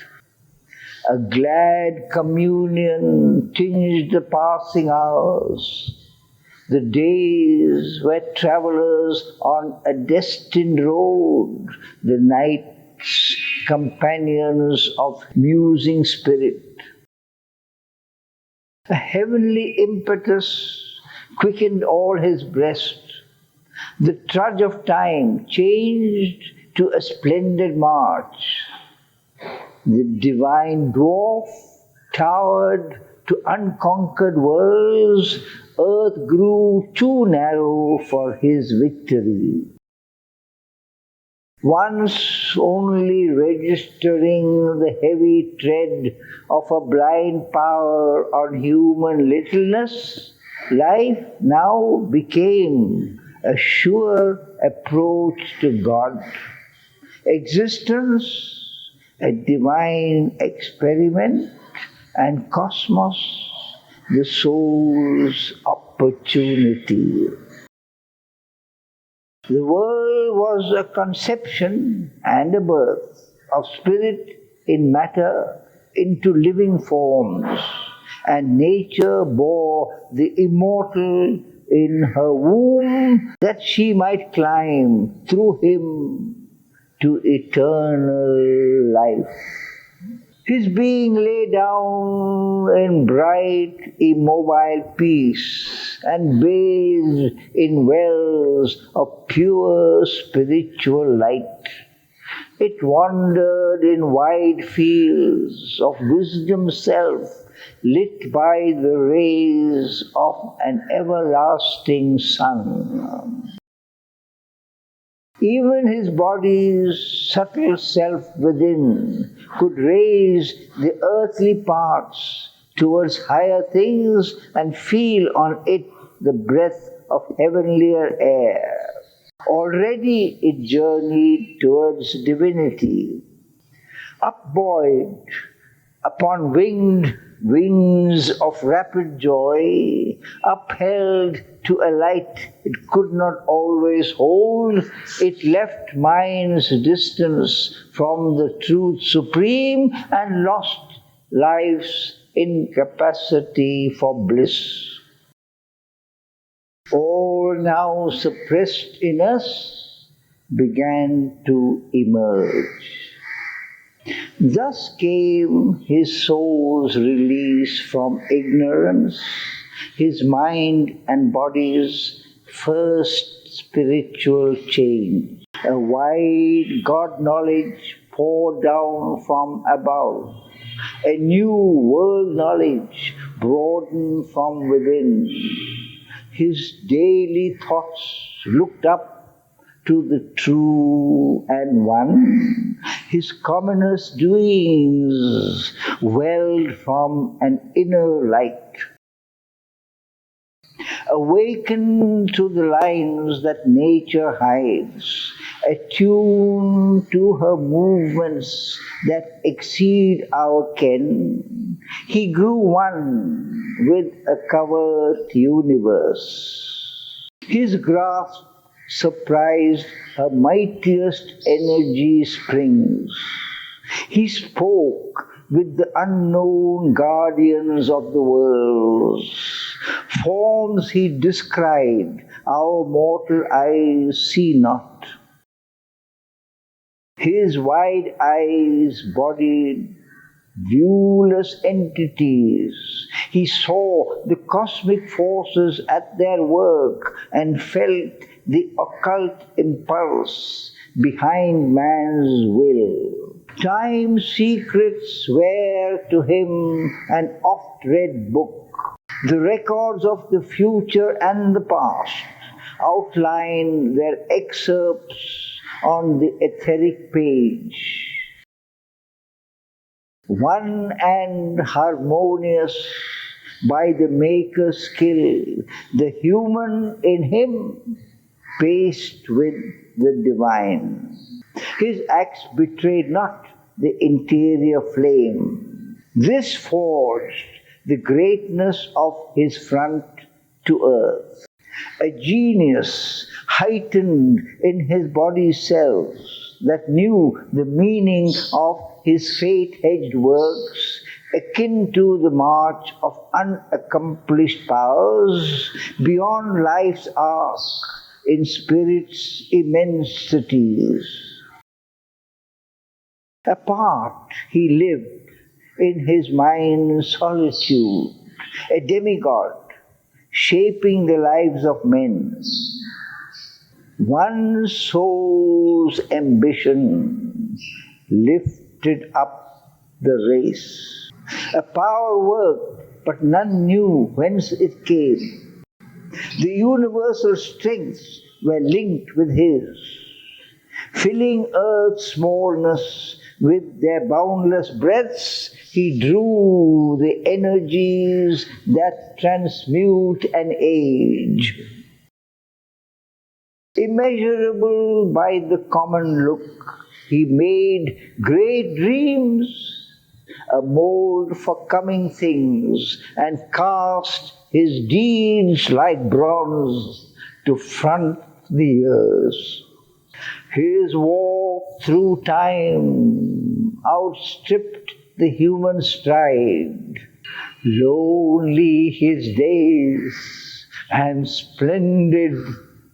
A glad communion tinged the passing hours. The days were travelers on a destined road, the nights companions of musing spirit. A heavenly impetus quickened all his breast. The trudge of time changed to a splendid march. The divine dwarf towered to unconquered worlds. Earth grew too narrow for his victory. Once only registering the heavy tread of a blind power on human littleness, life now became a sure approach to God. Existence a divine experiment, and cosmos the soul's opportunity. The world was a conception and a birth of spirit in matter into living forms, and nature bore the immortal in her womb that she might climb through him to eternal life. His being lay down in bright, immobile peace and bathed in wells of pure spiritual light. It wandered in wide fields of wisdom's self, lit by the rays of an everlasting sun. Even his body's subtle self within could raise the earthly parts towards higher things and feel on it the breath of heavenlier air. Already it journeyed towards divinity. Upbuoyed upon winged wings of rapid joy, upheld to a light it could not always hold, it left mind's distance from the truth supreme and lost life's incapacity for bliss. All now suppressed in us began to emerge. Thus came his soul's release from ignorance, his mind and body's first spiritual change. A wide God knowledge poured down from above, a new world knowledge broadened from within. His daily thoughts looked up to the true and one. His commonest doings welled from an inner light. Awakened to the lines that nature hides, attuned to her movements that exceed our ken, He grew one with a covert universe. His grasp surprised her mightiest energy springs. He spoke with the unknown guardians of the worlds. Forms he described, our mortal eyes see not. His wide eyes bodied viewless entities. He saw the cosmic forces at their work and felt the occult impulse behind man's will. Time's secrets were to him an oft-read book. The records of the future and the past outline their excerpts on the etheric page. One and harmonious by the Maker's skill, the human in him paced with the divine. His acts betrayed not the interior flame. This forged the greatness of his front to earth. A genius heightened in his body's cells that knew the meaning of his fate-hedged works, akin to the march of unaccomplished powers beyond life's arc in spirit's immensities. Apart he lived in his mind's solitude, a demigod shaping the lives of men. One soul's ambition lifted up the race. A power worked, but none knew whence it came. The universal strengths were linked with his, filling earth's smallness with their boundless breaths. He drew the energies that transmute an age. Immeasurable by the common look, he made great dreams a mold for coming things, and cast his deeds like bronze to front the years. His walk through time outstripped the human stride. Lonely his days, and splendid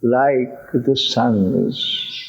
like the sun's.